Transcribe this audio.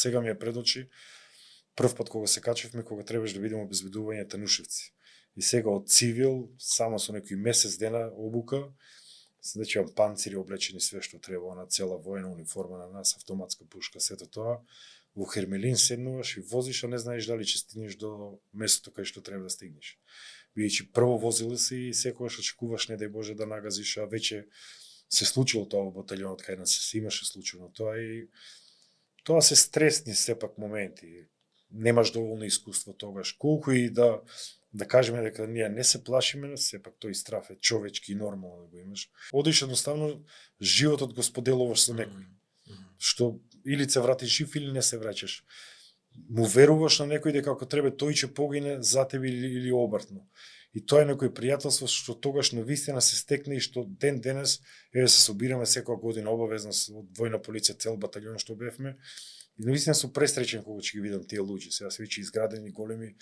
сега ми е пред очи. Прв пат кога се качевме, кога требаше да видиме обезбедување Танушевци. И сега од цивил, само со некои месец дена обука, значи имам панцири облечени све што треба, на цела војна униформа на нас, автоматска пушка, сето тоа. Во Хермелин седнуваш и возиш, а не знаеш дали ќе стигнеш до местото кај што треба да стигнеш. Бидејќи прво возиле си и секогаш очекуваш, не дај Боже, да нагазиш, а веќе се случило тоа во баталионот кај нас се имаше случено тоа и тоа се стресни сепак моменти. Немаш доволно искуство тогаш. Колку и да кажеме дека ние не се плашиме, сепак тој страв е човечки и нормално да го имаш. Одиш едноставно животот го споделуваш со некој. Што или се вратиш жив или не се враќаш. Му веруваш на некој дека ако треба тој ќе погине за тебе или обратно. И тоа е некој пријателство што тогаш навистина се стекне и што ден денес еве се собираме секоја година обавезно од војна полиција цел баталјон што бевме. И навистина сум пресреќен кога ќе ги видам тие луѓе. Сега се веќе изградени големи